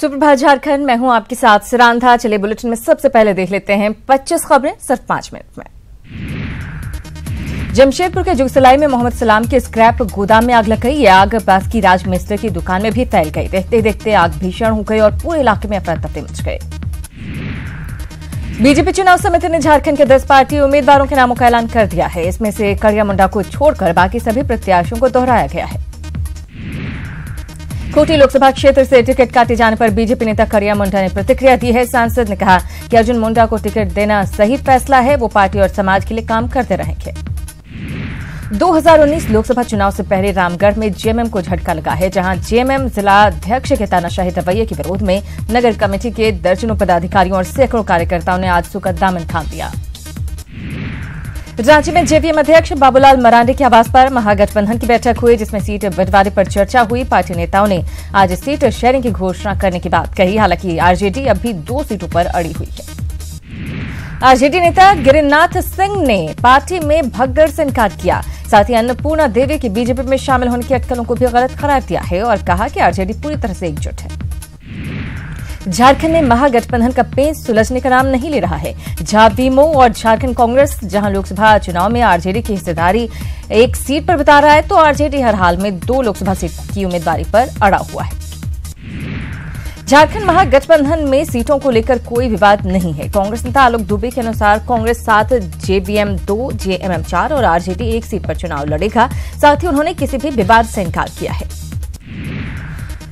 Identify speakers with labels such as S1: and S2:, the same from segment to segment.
S1: सुप्रभात झारखंड, मैं हूं आपके साथ सिरांधा। चलिए बुलेटिन में सबसे पहले देख लेते हैं 25 खबरें सिर्फ 5 मिनट में। जमशेदपुर के जुगसलाई में मोहम्मद सलाम के स्क्रैप गोदाम में आग लग गई। ये आग पास की राज मिस्त्री की दुकान में भी फैल गई। देखते देखते आग भीषण हो गई और पूरे इलाके में अफरा तफरी मच गई। बीजेपी चुनाव समिति ने झारखंड के 10 पार्टी उम्मीदवारों के नामों का ऐलान कर दिया है। इसमें से करिया मुंडा को छोड़कर बाकी सभी प्रत्याशियों को दोहराया गया है। खूंटी लोकसभा क्षेत्र से टिकट काटे जाने पर बीजेपी नेता करिया मुंडा ने प्रतिक्रिया दी है। सांसद ने कहा कि अर्जुन मुंडा को टिकट देना सही फैसला है। वो पार्टी और समाज के लिए काम करते रहेंगे। 2019 लोकसभा चुनाव से पहले रामगढ़ में जेएमएम को झटका लगा है, जहां जेएमएम जिला अध्यक्ष के तानाशाही रवैये के विरोध में नगर कमेटी के दर्जनों पदाधिकारियों और सैकड़ों कार्यकर्ताओं ने आजसू का दामन थाम लिया। रांची में जेवीएम अध्यक्ष बाबूलाल मरांडी के आवास पर महागठबंधन की बैठक हुई, जिसमें सीट बंटवारे पर चर्चा हुई। पार्टी नेताओं ने आज सीट शेयरिंग की घोषणा करने की बात कही। हालांकि आरजेडी अब भी 2 सीटों पर अड़ी हुई है। आरजेडी नेता गिरिनाथ सिंह ने पार्टी में भगदड़ से इनकार किया। साथ ही अन्नपूर्णा देवी की बीजेपी में शामिल होने की अटकलों को भी गलत करार दिया है और कहा कि आरजेडी पूरी तरह से एकजुट है। झारखंड में महागठबंधन का पेंच सुलझने का नाम नहीं ले रहा है। झावीमो और झारखंड कांग्रेस जहां लोकसभा चुनाव में आरजेडी की हिस्सेदारी 1 सीट पर बता रहा है, तो आरजेडी हर हाल में 2 लोकसभा सीट की उम्मीदवारी पर अड़ा हुआ है। झारखंड महागठबंधन में सीटों को लेकर कोई विवाद नहीं है। कांग्रेस नेता आलोक दुबे के अनुसार कांग्रेस 7, जेवीएम 2, जेएमएम 4 और आरजेडी 1 सीट पर चुनाव लड़ेगा। साथ ही उन्होंने किसी भी विवाद से इनकार किया है।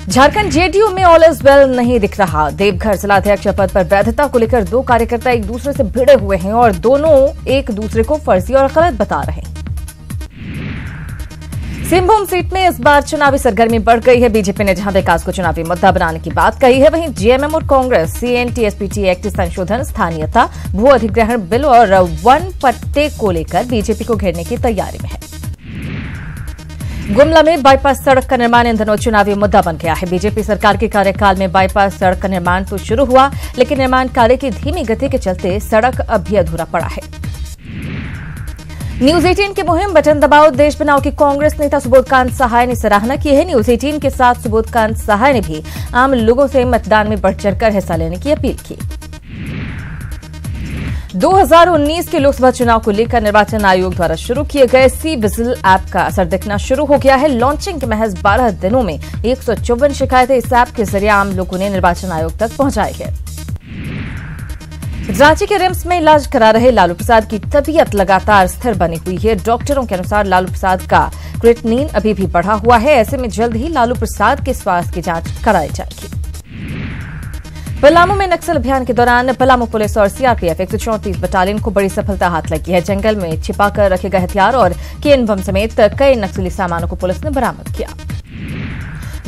S1: झारखंड जेडीयू में ऑल इज वेल नहीं दिख रहा। देवघर जिलाध्यक्ष पद पर वैधता को लेकर 2 कार्यकर्ता एक दूसरे से भिड़े हुए हैं और दोनों एक दूसरे को फर्जी और गलत बता रहे हैं। सिंहभूम सीट में इस बार चुनावी सरगर्मी बढ़ गई है। बीजेपी ने जहां विकास को चुनावी मुद्दा बनाने की बात कही है, वहीं जेएमएम और कांग्रेस सीएनटीएसपीटी एक्ट संशोधन, स्थानीयता, भू अधिग्रहण बिल और वन पट्टे को लेकर बीजेपी को घेरने की तैयारी में है। गुमला में बाईपास सड़क का निर्माण इन दिनों चुनावी मुद्दा बन गया है। बीजेपी सरकार के कार्यकाल में बाईपास सड़क का निर्माण तो शुरू हुआ, लेकिन निर्माण कार्य की धीमी गति के चलते सड़क अब भी अधूरा पड़ा है। न्यूज 18 की मुहिम बटन दबाओ देश बनाओ की कांग्रेस नेता सुबोधकांत सहाय ने सराहना की है। न्यूज 18 के साथ सुबोधकांत सहाय ने भी आम लोगों से मतदान में बढ़ चढ़कर हिस्सा लेने की अपील की। 2019 के लोकसभा चुनाव को लेकर निर्वाचन आयोग द्वारा शुरू किए गए सी विजिल ऐप का असर दिखना शुरू हो गया है। लॉन्चिंग के महज 12 दिनों में 154 शिकायतें इस ऐप के जरिए आम लोगों ने निर्वाचन आयोग तक पहुंचाई है। रांची के रिम्स में इलाज करा रहे लालू प्रसाद की तबीयत लगातार स्थिर बनी हुई है। डॉक्टरों के अनुसार लालू प्रसाद का क्रिएटिनिन अभी भी बढ़ा हुआ है। ऐसे में जल्द ही लालू प्रसाद के स्वास्थ्य की जांच कराई जाएगी। पलामू में नक्सल अभियान के दौरान पलामू पुलिस और सीआरपीएफ 134 बटालियन को बड़ी सफलता हाथ लगी है। जंगल में छिपाकर रखे गए हथियार और केन बम समेत कई नक्सली सामानों को पुलिस ने बरामद किया।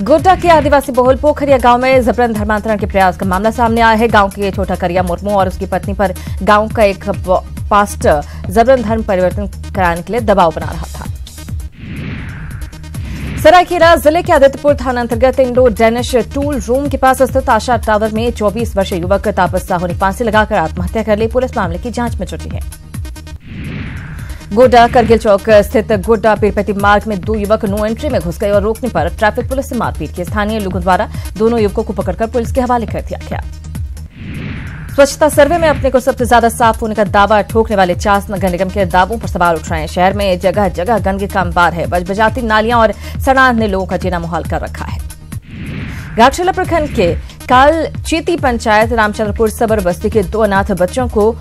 S1: गोड्डा के आदिवासी बहुल पोखरिया गांव में जबरन धर्मांतरण के प्रयास का मामला सामने आया है। गांव के छोटा करिया मुर्मू और उसकी पत्नी पर गांव का एक पास्टर जबरन धर्म परिवर्तन कराने के लिए दबाव बना रहा था। सरायकेला जिले के आदित्यपुर थाना अंतर्गत इंडो डेनिश टूल रूम के पास स्थित आशा टावर में 24 वर्षीय युवक तापस साहू ने फांसी लगाकर आत्महत्या कर ली। पुलिस मामले की जांच में जुटी है। गोड्डा करगिल चौक स्थित गोड्डा पीरपति मार्ग में 2 युवक नो एंट्री में घुस गए और रोकने पर ट्रैफिक पुलिस से मारपीट की। स्थानीय लोगों द्वारा दोनों युवकों को पकड़कर पुलिस के हवाले कर दिया गया। स्वच्छता सर्वे में अपने को सबसे ज्यादा साफ होने का दावा ठोकने वाले चास नगर निगम के दावों पर सवाल उठ रहे हैं। शहर में जगह जगह गंदगी का अंबार है। बजबजाती नालियां और सड़ांध ने लोगों का जीना मुहाल कर रखा है। घाटशिला प्रखंड के काल चीती पंचायत रामचंद्रपुर सबर बस्ती के 2 अनाथ बच्चों को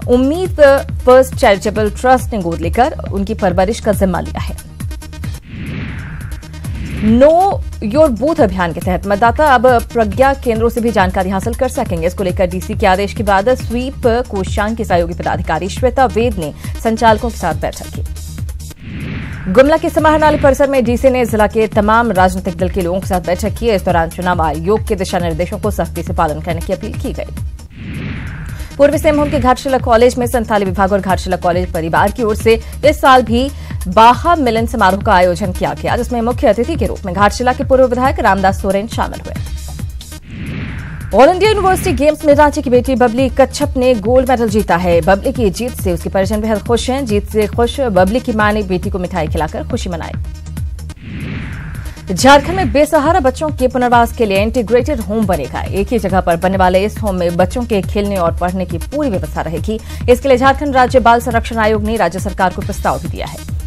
S1: उम्मीद फर्स्ट चैरिटेबल ट्रस्ट ने गोद लेकर उनकी परवरिश का जिम्मा लिया है। नो योर बूथ अभियान के तहत मतदाता अब प्रज्ञा केंद्रों से भी जानकारी हासिल कर सकेंगे। इसको लेकर डीसी के आदेश के बाद स्वीप कोषांग की सहयोगी पदाधिकारी श्वेता वेद ने संचालकों के साथ बैठक की। गुमला के समाहरणालय परिसर में डीसी ने जिला के तमाम राजनीतिक दल के लोगों के साथ बैठक की। इस दौरान चुनाव आयोग के दिशा निर्देशों को सख्ती से पालन करने की अपील की गई। पूर्वी सिंहभूम के घाटशिला कॉलेज में संथाली विभाग और घाटशिला कॉलेज परिवार की ओर से इस साल भी बाहा मिलन समारोह का आयोजन किया गया, जिसमें मुख्य अतिथि के रूप में घाटशिला के पूर्व विधायक रामदास सोरेन शामिल हुए। ऑल इंडिया यूनिवर्सिटी गेम्स में रांची की बेटी बबली कच्छप ने गोल्ड मेडल जीता है। बबली की जीत से उसके परिजन बेहद खुश हैं। जीत से खुश बबली की मां ने बेटी को मिठाई खिलाकर खुशी मनाई। झारखंड में बेसहारा बच्चों के पुनर्वास के लिए इंटीग्रेटेड होम बनेगा। एक ही जगह पर बनने वाले इस होम में बच्चों के खेलने और पढ़ने की पूरी व्यवस्था रहेगी। इसके लिए झारखंड राज्य बाल संरक्षण आयोग ने राज्य सरकार को प्रस्ताव भी दिया है।